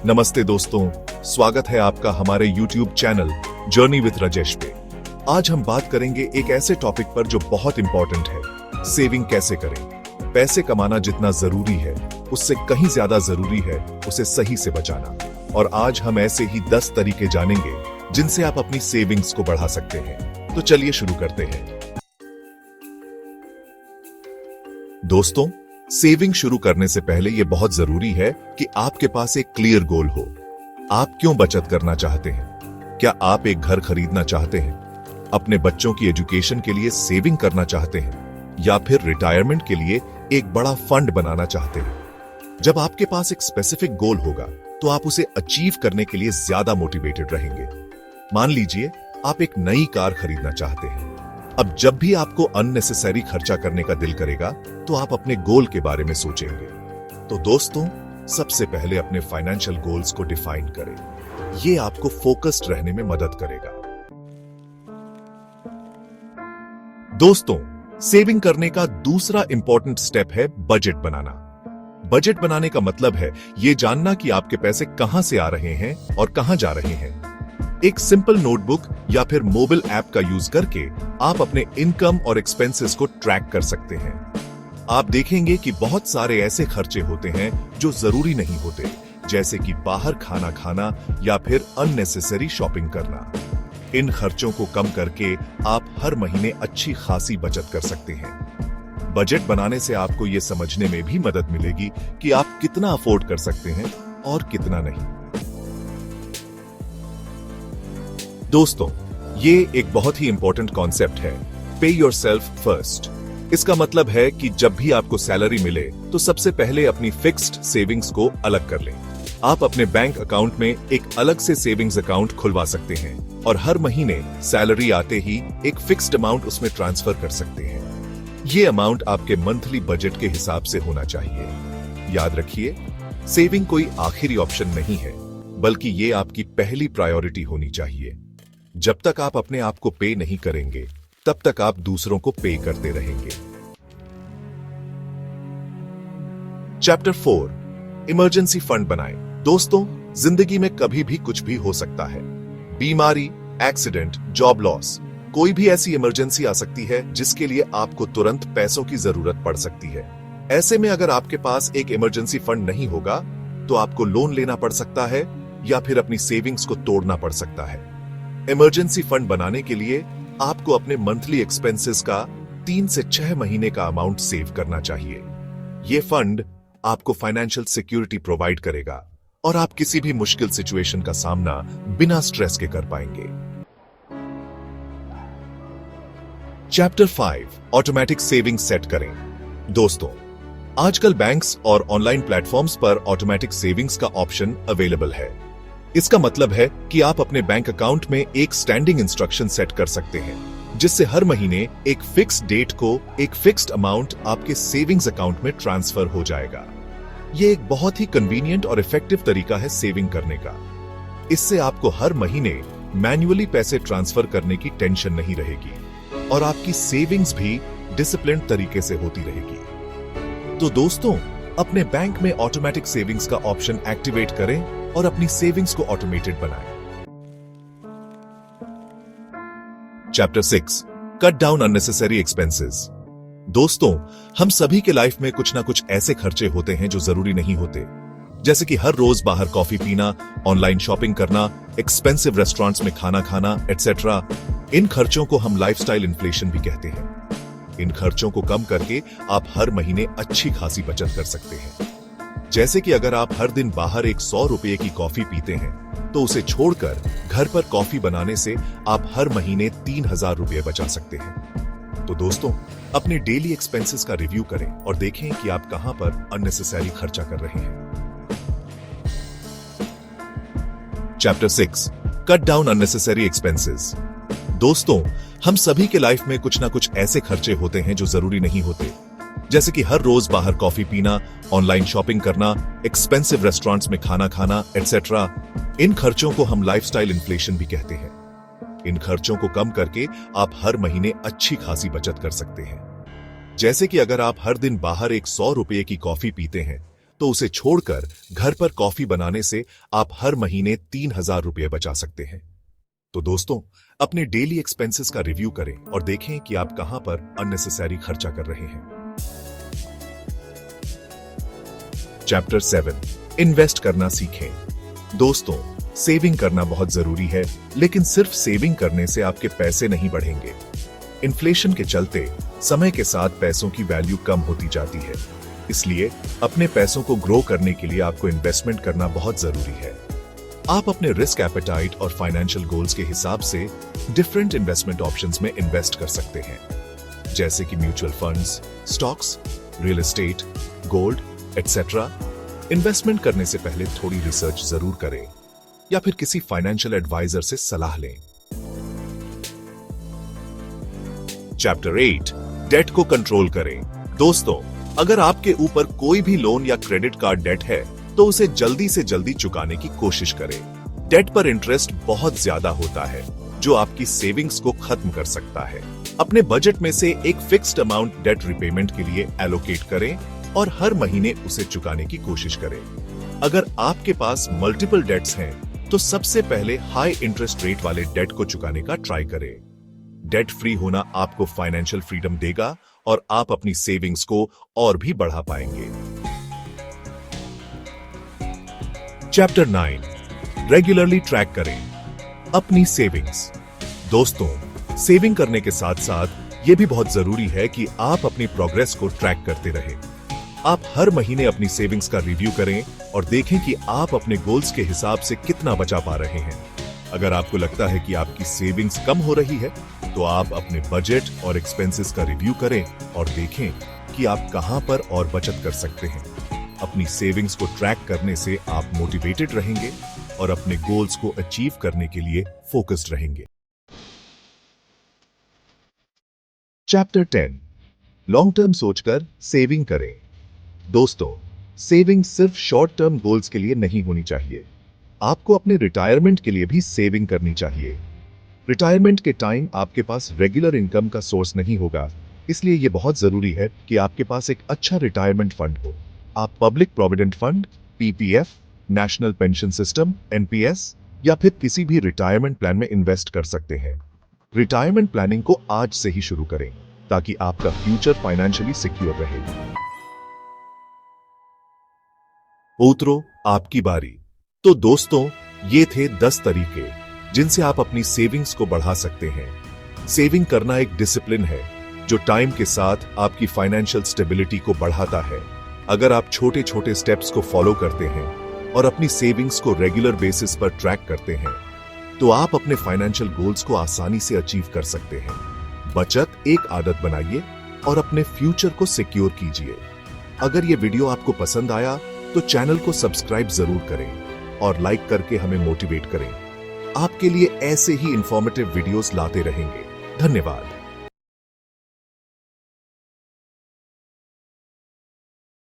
नमस्ते दोस्तों, स्वागत है आपका हमारे YouTube channel journey with Rajesh पे। आज हम बात करेंगे एक ऐसे टॉपिक पर जो बहुत इंपॉर्टेंट है, सेविंग कैसे करें। पैसे कमाना जितना जरूरी है उससे कहीं ज्यादा जरूरी है उसे सही से बचाना। और आज हम ऐसे ही 10 तरीके जानेंगे जिनसे आप अपनी सेविंग्स को बढ़ा सकते हैं। तो चलिए शुरू करते हैं। दोस्तों, सेविंग शुरू करने से पहले यह बहुत जरूरी है कि आपके पास एक क्लियर गोल हो। आप क्यों बचत करना चाहते हैं? क्या आप एक घर खरीदना चाहते हैं, अपने बच्चों की एजुकेशन के लिए सेविंग करना चाहते हैं, या फिर रिटायरमेंट के लिए एक बड़ा फंड बनाना चाहते हैं? जब आपके पास एक स्पेसिफिक गोल होगा तो आप उसे अचीव करने के लिए ज्यादा मोटिवेटेड रहेंगे। मान लीजिए आप एक नई कार खरीदना चाहते हैं। अब जब भी आपको अननेसेसरी खर्चा करने का दिल करेगा तो आप अपने गोल के बारे में सोचेंगे। तो दोस्तों, सबसे पहले अपने फाइनेंशियल गोल्स को डिफाइन करें। यह आपको फोकस्ड रहने में मदद करेगा। दोस्तों, सेविंग करने का दूसरा इंपॉर्टेंट स्टेप है बजट बनाना। बजट बनाने का मतलब है यह जानना कि आपके पैसे कहां से आ रहे हैं और कहां जा रहे हैं। एक सिंपल नोटबुक या फिर मोबाइल ऐप का यूज करके आप अपने इनकम और एक्सपेंसेस को ट्रैक कर सकते हैं। आप देखेंगे कि बहुत सारे ऐसे खर्चे होते हैं जो जरूरी नहीं होते, जैसे कि बाहर खाना खाना या फिर अननेसेसरी शॉपिंग करना। इन खर्चों को कम करके आप हर महीने अच्छी खासी बचत कर सकते हैं। बजट बनाने से आपको यह समझने में भी मदद मिलेगी कि आप कितना अफोर्ड कर सकते हैं और कितना नहीं। दोस्तों, ये एक बहुत ही इंपॉर्टेंट कॉन्सेप्ट है, पे योरसेल्फ फर्स्ट। इसका मतलब है कि जब भी आपको सैलरी मिले तो सबसे पहले अपनी फिक्स्ड सेविंग्स को अलग कर लें। आप अपने बैंक अकाउंट में एक अलग से सेविंग्स अकाउंट खुलवा सकते हैं और हर महीने सैलरी आते ही एक फिक्स्ड अमाउंट उसमें ट्रांसफर कर सकते हैं। ये अमाउंट आपके मंथली बजट के हिसाब से होना चाहिए। याद रखिए, सेविंग कोई आखिरी ऑप्शन नहीं है, बल्कि ये आपकी पहली प्रायोरिटी होनी चाहिए। जब तक आप अपने आप को पे नहीं करेंगे, तब तक आप दूसरों को पे करते रहेंगे। चैप्टर 4, इमरजेंसी फंड बनाएं। दोस्तों, जिंदगी में कभी भी कुछ भी हो सकता है। बीमारी, एक्सीडेंट, जॉब लॉस, कोई भी ऐसी इमरजेंसी आ सकती है जिसके लिए आपको तुरंत पैसों की जरूरत पड़ सकती है। ऐसे में अगर आपके पास एक इमरजेंसी फंड नहीं होगा तो आपको लोन लेना पड़ सकता है या फिर अपनी सेविंग्स को तोड़ना पड़ सकता है। इमरजेंसी फंड बनाने के लिए आपको अपने मंथली एक्सपेंसेस का 3 से 6 महीने का अमाउंट सेव करना चाहिए। यह फंड आपको फाइनेंशियल सिक्योरिटी प्रोवाइड करेगा और आप किसी भी मुश्किल सिचुएशन का सामना बिना स्ट्रेस के कर पाएंगे। चैप्टर 5, ऑटोमेटिक सेविंग सेट करें। दोस्तों, आजकल बैंक्स और ऑनलाइन प्लेटफॉर्म्स पर ऑटोमेटिक सेविंग्स का ऑप्शन अवेलेबल है। इसका मतलब है कि आप अपने बैंक अकाउंट में एक स्टैंडिंग इंस्ट्रक्शन सेट कर सकते हैं, जिससे हर महीने एक फिक्स्ड डेट को एक फिक्स्ड अमाउंट आपके सेविंग्स अकाउंट में ट्रांसफर हो जाएगा। यह एक बहुत ही कन्वीनियंट और इफेक्टिव तरीका है सेविंग करने का। इससे आपको हर महीने मैन्युअली पैसे ट्रांसफर करने की टेंशन नहीं रहेगी और आपकी सेविंग्स भी डिसिप्लिन्ड तरीके से होती रहेगी। तो दोस्तों, अपने बैंक में ऑटोमेटिक सेविंग्स का ऑप्शन एक्टिवेट करें और अपनी सेविंग्स को ऑटोमेटेड बनाएं। Chapter 6, cut down unnecessary expenses. दोस्तों, हम सभी के लाइफ में कुछ ना कुछ ऐसे खर्चे होते हैं जो जरूरी नहीं होते, जैसे कि हर रोज बाहर कॉफी पीना, ऑनलाइन शॉपिंग करना, एक्सपेंसिव रेस्टोरेंट्स में खाना खाना, एटसेट्रा। इन खर्चों को हम लाइफस्टाइल इन्फ्लेशन भी कहते हैं। इन खर्चों को कम करके आप हर महीने अच्छी खासी बचत कर सकते हैं। जैसे कि अगर आप हर दिन बाहर एक 100 रुपए की कॉफी पीते हैं तो उसे छोड़कर घर पर कॉफी बनाने से आप हर महीने 3000 रुपए बचा सकते हैं। तो दोस्तों, अपने डेली एक्सपेंसेस का रिव्यू करें और देखें कि आप कहां पर अननेसेसरी खर्चा कर रहे हैं। Chapter 6, cut down unnecessary expenses. दोस्तों, हम सभी के लाइफ में कुछ ना कुछ ऐसे खर्चे होते हैं जो जरूरी नहीं होते, जैसे कि हर रोज बाहर कॉफी पीना, ऑनलाइन शॉपिंग करना, एक्सपेंसिव रेस्टोरेंट्स में खाना खाना, एटसेट्रा। इन खर्चों को हम लाइफस्टाइल इन्फ्लेशन भी कहते हैं। इन खर्चों को कम करके आप हर महीने अच्छी खासी बचत कर सकते हैं। जैसे कि अगर आप हर दिन बाहर एक 100 रुपए की कॉफी पीते हैं तो उसे छोड़कर घर पर कॉफी बनाने से आप हर महीने 3,000 रुपये बचा सकते हैं। तो दोस्तों, अपने डेली एक्सपेंसेस का रिव्यू करें और देखें कि आप कहां पर अननेसेसरी खर्चा कर रहे हैं। चैप्टर 7, इन्वेस्ट करना सीखें। दोस्तों, सेविंग करना बहुत जरूरी है, लेकिन सिर्फ सेविंग करने से आपके पैसे नहीं बढ़ेंगे। इन्फ्लेशन के चलते समय के साथ पैसों की वैल्यू कम होती जाती है, इसलिए अपने पैसों को ग्रो करने के लिए आपको इन्वेस्टमेंट करना बहुत जरूरी है। आप अपने रिस्क एपेटाइट और फाइनेंशियल गोल्स के हिसाब से डिफरेंट इन्वेस्टमेंट ऑप्शंस में इन्वेस्ट कर सकते हैं, जैसे कि mutual funds, stocks, real estate, gold etcetera. Investment करने से पहले थोड़ी रिसर्च जरूर करें या फिर किसी फाइनेंशियल एडवाइजर से सलाह लें। चैप्टर 8, डेट को कंट्रोल करें। दोस्तों, अगर आपके ऊपर कोई भी लोन या क्रेडिट कार्ड डेट है तो उसे जल्दी से जल्दी चुकाने की कोशिश करें। डेट पर इंटरेस्ट बहुत ज्यादा होता है, जो आपकी सेविंग्स को खत्म कर सकता है। अपने बजट में से एक फिक्स्ड अमाउंट डेट रिपेमेंट के लिए एलोकेट करें और हर महीने उसे चुकाने की कोशिश करें। अगर आपके पास मल्टीपल डेट्स हैं, तो सबसे पहले हाई इंटरेस्ट रेट वाले डेट को चुकाने का ट्राई करें। डेट फ्री होना आपको फाइनेंशियल फ्रीडम देगा और आप अपनी सेविंग्स को और भी बढ़ा पाएंगे। चैप्टर 9, रेगुलरली ट्रैक करें अपनी सेविंग्स। दोस्तों, सेविंग करने के साथ साथ यह भी बहुत जरूरी है कि आप अपनी प्रोग्रेस को ट्रैक करते रहें। आप हर महीने अपनी सेविंग्स का रिव्यू करें और देखें कि आप अपने गोल्स के हिसाब से कितना बचा पा रहे हैं। अगर आपको लगता है कि आपकी सेविंग्स कम हो रही है, तो आप अपने बजट और एक्सपेंसेस का रिव्यू करें और देखें कि आप कहां पर और बचत कर सकते हैं। अपनी सेविंग्स को ट्रैक करने से आप मोटिवेटेड रहेंगे और अपने गोल्स को अचीव करने के लिए फोकस्ड रहेंगे। चैप्टर 10, लॉन्ग टर्म सोचकर सेविंग करें। दोस्तों, सेविंग सिर्फ शॉर्ट टर्म गोल्स के लिए नहीं होनी चाहिए। आपको अपने रिटायरमेंट के लिए भी सेविंग करनी चाहिए। रिटायरमेंट के टाइम आपके पास रेगुलर इनकम का सोर्स नहीं होगा, इसलिए यह बहुत जरूरी है कि आपके पास एक अच्छा रिटायरमेंट फंड हो। आप public provident fund, PPF, national pension system, NPS या फिर किसी भी रिटायरमेंट प्लान में इन्वेस्ट कर सकते हैं। रिटायरमेंट प्लानिंग को आज से ही शुरू करें ताकि आपका फ्यूचर फाइनेंशियली सिक्योर रहे। उतरो, आपकी बारी। तो दोस्तों, ये थे 10 तरीके जिनसे आप अपनी सेविंग्स को बढ़ा सकते हैं। सेविंग करना एक डिसिप्लिन है जो टाइम के साथ आपकी फाइनेंशियल स्टेबिलिटी को बढ़ाता है। अगर आप छोटे छोटे स्टेप्स को फॉलो करते हैं और अपनी सेविंग्स को रेगुलर बेसिस पर ट्रैक करते हैं, तो आप अपने फाइनेंशियल गोल्स को आसानी से अचीव कर सकते हैं। बचत एक आदत बनाइए और अपने फ्यूचर को सिक्योर कीजिए। अगर ये वीडियो आपको पसंद आया तो चैनल को सब्सक्राइब जरूर करें और लाइक करके हमें मोटिवेट करें। आपके लिए ऐसे ही इंफॉर्मेटिव वीडियोस लाते रहेंगे। धन्यवाद।